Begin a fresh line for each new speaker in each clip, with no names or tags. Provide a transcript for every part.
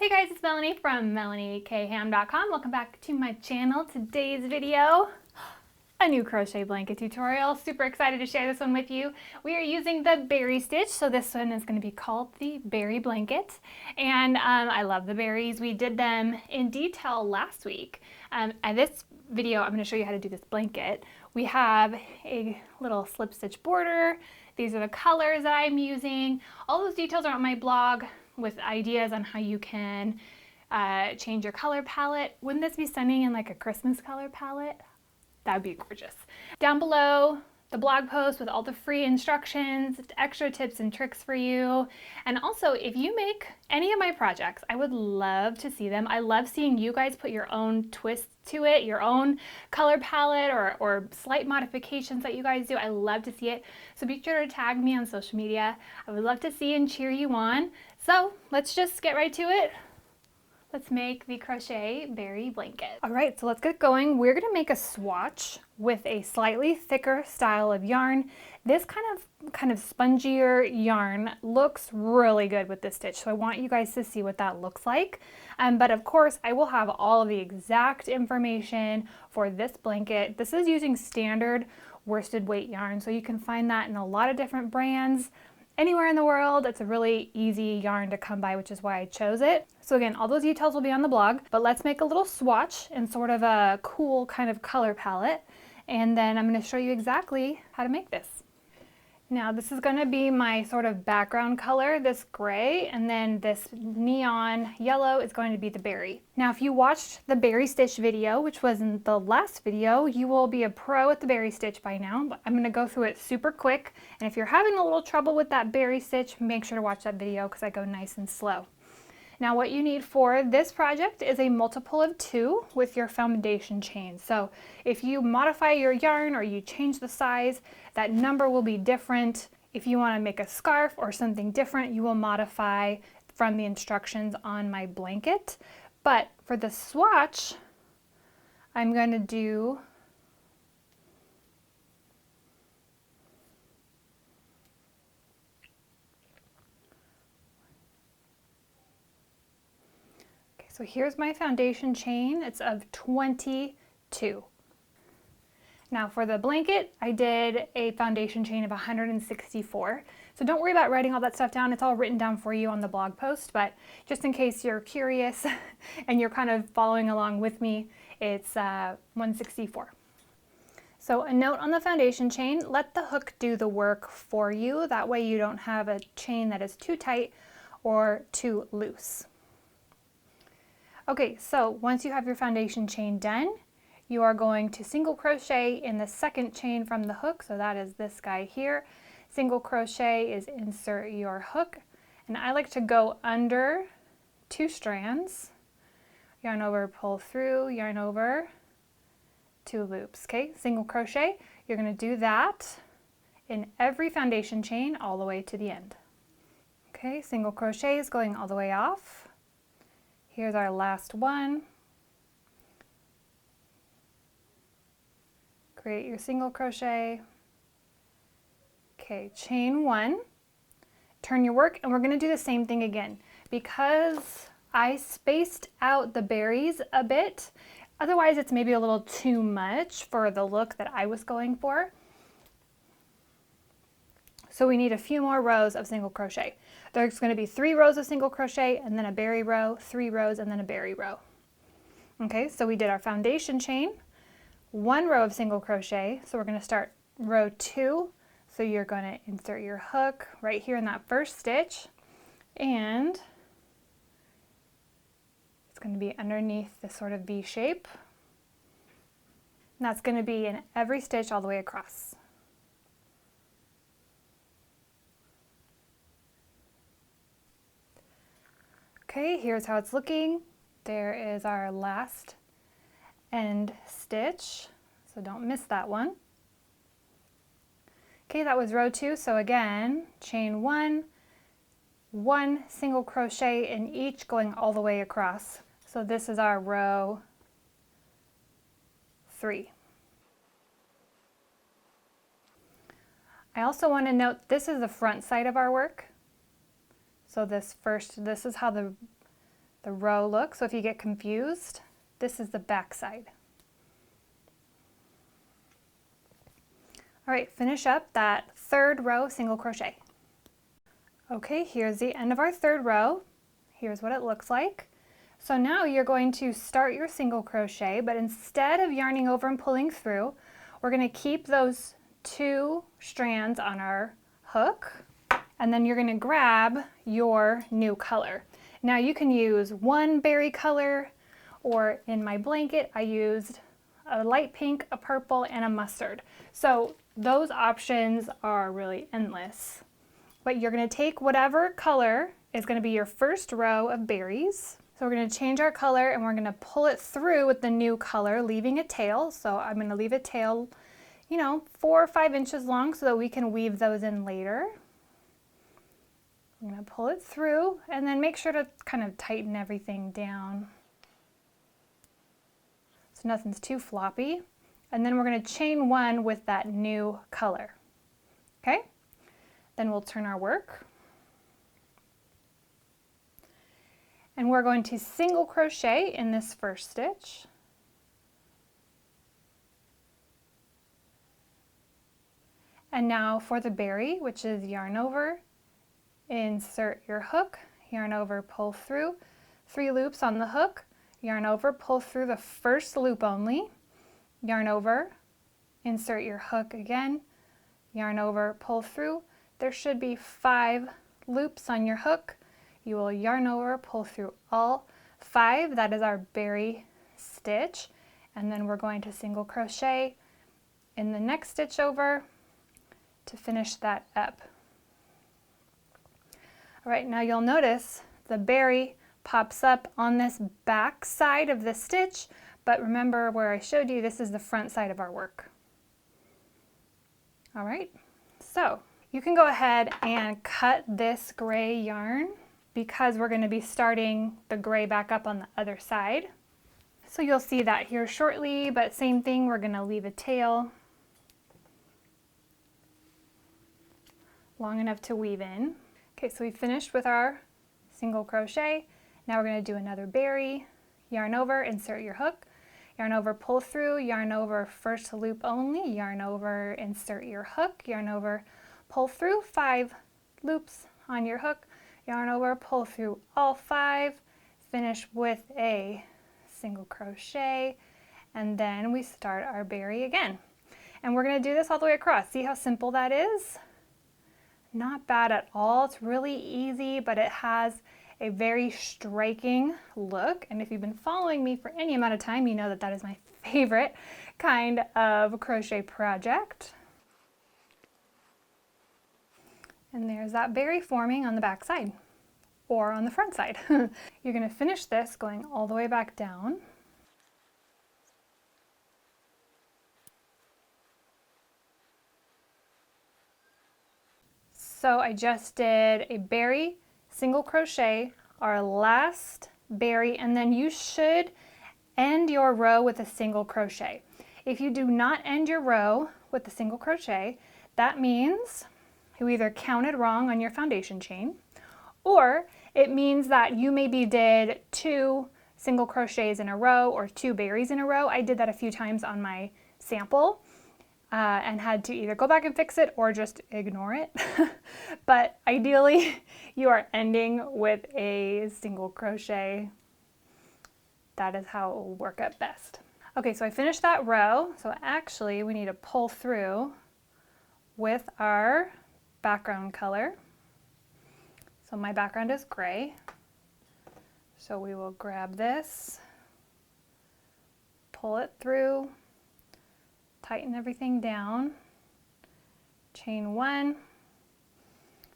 Hey guys, it's Melanie from MelanieKham.com. Welcome back to my channel. Today's video, a new crochet blanket tutorial. Super excited to share this one with you. We are using the berry stitch, so this one is going to be called the berry blanket. And I love the berries. We did them in detail last week. And this video, I'm going to show you how to do this blanket. We have a little slip stitch border. These are the colors that I'm using. All those details are on my blog with ideas on how you can change your color palette. Wouldn't this be stunning in like a Christmas color palette? That would be gorgeous. Down below, the blog post with all the free instructions, extra tips and tricks for you. And also, if you make any of my projects, I would love to see them. I love seeing you guys put your own twist to it, your own color palette or slight modifications that you guys do. I love to see it. So be sure to tag me on social media. I would love to see and cheer you on. So let's just get right to it. Let's make the crochet berry blanket. All right, so let's get going. We're gonna make a swatch with a slightly thicker style of yarn. This kind of spongier yarn looks really good with this stitch, so I want you guys to see what that looks like. But of course, I will have all of the exact information for this blanket. This is using standard worsted weight yarn, so you can find that in a lot of different brands. Anywhere in the world. It's a really easy yarn to come by, which is why I chose it. So again, all those details will be on the blog, but let's make a little swatch in sort of a cool kind of color palette. And then I'm going to show you exactly how to make this. Now this is going to be my sort of background color, this gray, and then this neon yellow is going to be the berry. Now if you watched the berry stitch video, which was in the last video, you will be a pro at the berry stitch by now, but I'm going to go through it super quick. And if you're having a little trouble with that berry stitch, make sure to watch that video because I go nice and slow. Now what you need for this project is a multiple of 2 with your foundation chain. So if you modify your yarn or you change the size, that number will be different. If you want to make a scarf or something different, you will modify from the instructions on my blanket. But for the swatch, I'm going to do So here's my foundation chain. It's of 22. Now for the blanket, I did a foundation chain of 164. So don't worry about writing all that stuff down. It's all written down for you on the blog post, but just in case you're curious and you're kind of following along with me, it's 164. So a note on the foundation chain, let the hook do the work for you. That way you don't have a chain that is too tight or too loose. Okay, so once you have your foundation chain done, you are going to single crochet in the second chain from the hook. So that is this guy here. Single crochet is insert your hook. And I like to go under 2 strands, yarn over, pull through, yarn over, 2 loops. Okay, single crochet. You're going to do that in every foundation chain all the way to the end. Okay, single crochet is going all the way off. Here's our last one. Create your single crochet. Okay, chain 1. Turn your work, and we're going to do the same thing again. Because I spaced out the berries a bit, otherwise it's maybe a little too much for the look that I was going for. So we need a few more rows of single crochet. There's going to be 3 rows of single crochet and then a berry row, 3 rows and then a berry row. Okay, so we did our foundation chain, 1 row of single crochet. So we're going to start row 2. So you're going to insert your hook right here in that first stitch, and it's going to be underneath this sort of V shape. And that's going to be in every stitch all the way across. Okay, here's how it's looking. There is our last end stitch, so don't miss that one. Okay, that was row 2, so again, chain 1, 1 single crochet in each going all the way across. So this is our row 3. I also want to note this is the front side of our work. So this is how the the row look. So if you get confused, this is the back side. All right, finish up that third row single crochet. Okay, here's the end of our third row. Here's what it looks like. So now you're going to start your single crochet, but instead of yarning over and pulling through, we're going to keep those 2 strands on our hook, and then you're going to grab your new color. Now you can use one berry color, or in my blanket I used a light pink, a purple, and a mustard. So those options are really endless. But you're going to take whatever color is going to be your first row of berries. So we're going to change our color and we're going to pull it through with the new color, leaving a tail. So I'm going to leave a tail, 4 or 5 inches long so that we can weave those in later. I'm going to pull it through and then make sure to kind of tighten everything down so nothing's too floppy. And then we're going to chain 1 with that new color. Okay? Then we'll turn our work. And we're going to single crochet in this first stitch. And now for the berry, which is yarn over, insert your hook, yarn over, pull through, 3 loops on the hook, yarn over, pull through the first loop only, yarn over, insert your hook again, yarn over, pull through. There should be 5 loops on your hook. You will yarn over, pull through all 5. That is our berry stitch. And then we're going to single crochet in the next stitch over to finish that up. All right, now you'll notice the berry pops up on this back side of the stitch, but remember where I showed you, this is the front side of our work. All right, so you can go ahead and cut this gray yarn because we're going to be starting the gray back up on the other side. So you'll see that here shortly, but same thing, we're going to leave a tail long enough to weave in. Okay, so we finished with our single crochet. Now we're going to do another berry, yarn over, insert your hook, yarn over, pull through, yarn over, first loop only, yarn over, insert your hook, yarn over, pull through, 5 loops on your hook, yarn over, pull through all 5, finish with a single crochet, and then we start our berry again. And we're going to do this all the way across. See how simple that is? Not bad at all. It's really easy, but it has a very striking look. And if you've been following me for any amount of time, you know that that is my favorite kind of crochet project. And there's that berry forming on the back side or on the front side. You're going to finish this going all the way back down. So I just did a berry, single crochet, our last berry, and then you should end your row with a single crochet. If you do not end your row with a single crochet, that means you either counted wrong on your foundation chain, or it means that you maybe did 2 single crochets in a row or 2 berries in a row. I did that a few times on my sample and had to either go back and fix it or just ignore it. But ideally, you are ending with a single crochet. That is how it will work out best. Okay, so I finished that row. So actually, we need to pull through with our background color. So my background is gray. So we will grab this, pull it through, tighten everything down, chain 1,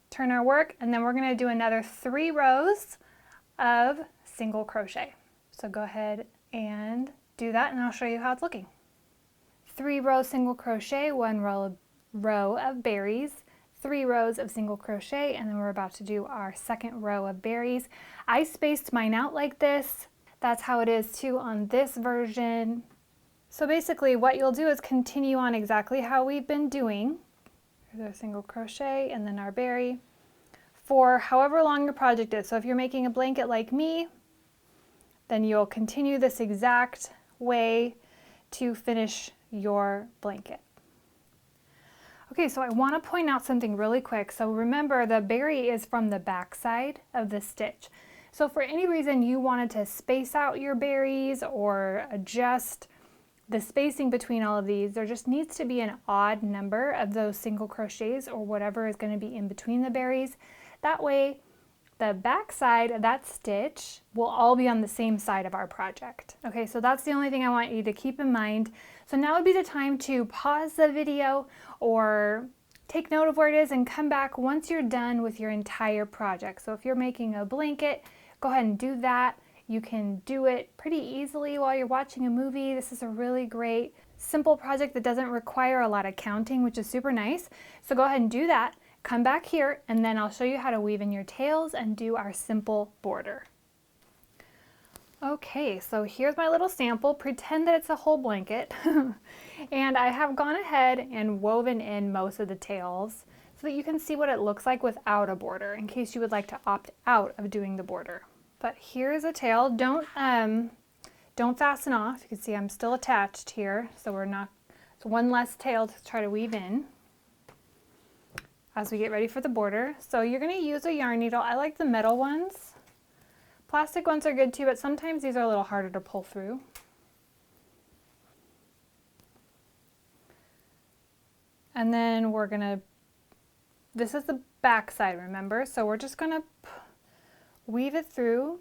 turn our work, and then we're going to do another 3 rows of single crochet. So go ahead and do that, and I'll show you how it's looking. 3 rows single crochet, 1 row of berries, 3 rows of single crochet, and then we're about to do our second row of berries. I spaced mine out like this. That's how it is too on this version. So basically what you'll do is continue on exactly how we've been doing. Here's our single crochet and then our berry for however long your project is. So if you're making a blanket like me, then you'll continue this exact way to finish your blanket. Okay, so I want to point out something really quick. So remember, the berry is from the back side of the stitch. So if for any reason you wanted to space out your berries or adjust the spacing between all of these, there just needs to be an odd number of those single crochets or whatever is going to be in between the berries. That way, the back side of that stitch will all be on the same side of our project. Okay, so that's the only thing I want you to keep in mind. So now would be the time to pause the video or take note of where it is and come back once you're done with your entire project. So if you're making a blanket, go ahead and do that. You can do it pretty easily while you're watching a movie. This is a really great, simple project that doesn't require a lot of counting, which is super nice. So go ahead and do that. Come back here, and then I'll show you how to weave in your tails and do our simple border. Okay, so here's my little sample. Pretend that it's a whole blanket. And I have gone ahead and woven in most of the tails so that you can see what it looks like without a border, in case you would like to opt out of doing the border. But here's a tail. Don't fasten off. You can see I'm still attached here, so it's one less tail to try to weave in as we get ready for the border. So you're going to use a yarn needle. I like the metal ones. Plastic ones are good too, but sometimes these are a little harder to pull through. And then we're gonna, this is the back side, remember? So we're just gonna weave it through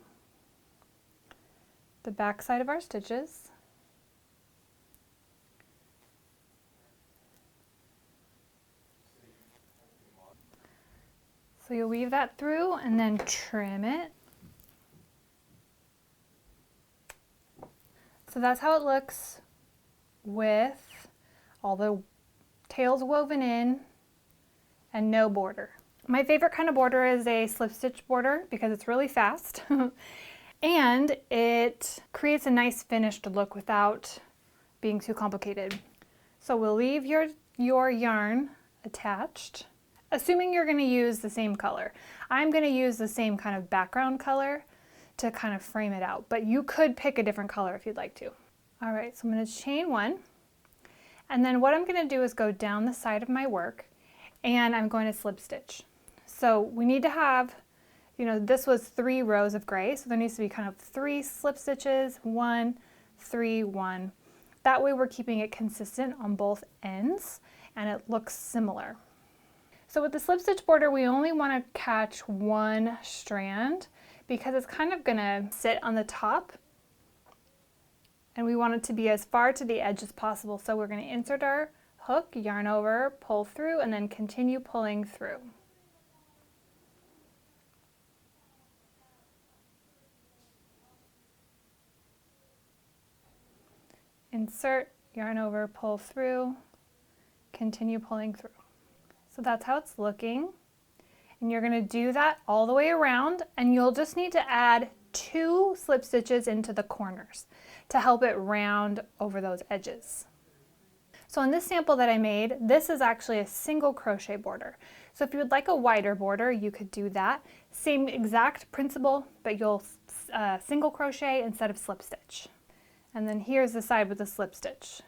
the back side of our stitches. So you'll weave that through and then trim it. So that's how it looks with all the tails woven in and no border. My favorite kind of border is a slip stitch border because it's really fast and it creates a nice finished look without being too complicated. So we'll leave your yarn attached, assuming you're going to use the same color. I'm going to use the same kind of background color to kind of frame it out, but you could pick a different color if you'd like to. All right, so I'm going to chain one, and then what I'm going to do is go down the side of my work and I'm going to slip stitch. So we need to have, this was 3 rows of gray, so there needs to be kind of 3 slip stitches, 1, 3, 1. That way we're keeping it consistent on both ends and it looks similar. So with the slip stitch border, we only want to catch 1 strand because it's kind of gonna sit on the top and we want it to be as far to the edge as possible. So we're gonna insert our hook, yarn over, pull through, and then continue pulling through. Insert, yarn over, pull through, continue pulling through. So that's how it's looking. And you're going to do that all the way around, and you'll just need to add 2 slip stitches into the corners to help it round over those edges. So in this sample that I made, this is actually a single crochet border. So if you would like a wider border, you could do that. Same exact principle, but you'll single crochet instead of slip stitch. And then here's the side with the slip stitch.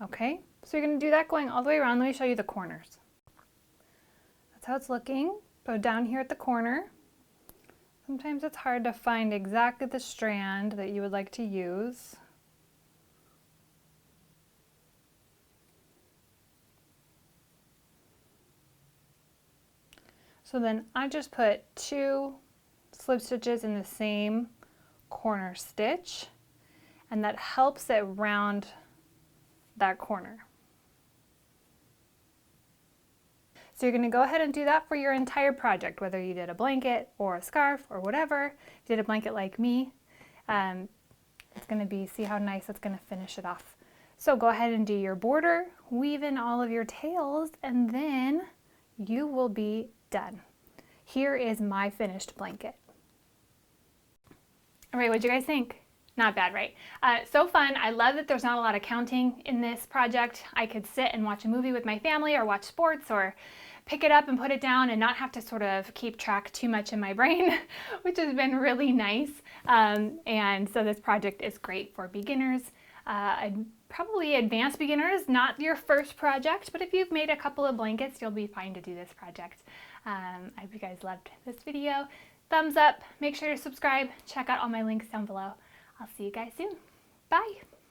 Okay, so you're going to do that going all the way around. Let me show you the corners. That's how it's looking. Go down here at the corner. Sometimes it's hard to find exactly the strand that you would like to use. So then I just put 2 slip stitches in the same corner stitch, and that helps it round that corner. So you're going to go ahead and do that for your entire project, whether you did a blanket or a scarf or whatever. If you did a blanket like me, it's going to be, see how nice it's going to finish it off. So go ahead and do your border, weave in all of your tails, and then you will be done. Here is my finished blanket. All right, what'd you guys think? Not bad, right? So fun. I love that there's not a lot of counting in this project. I could sit and watch a movie with my family or watch sports or pick it up and put it down and not have to sort of keep track too much in my brain, which has been really nice. And so this project is great for beginners, probably advanced beginners, not your first project, but if you've made a couple of blankets, you'll be fine to do this project. I hope you guys loved this video. Thumbs up, make sure to subscribe, check out all my links down below. I'll see you guys soon. Bye.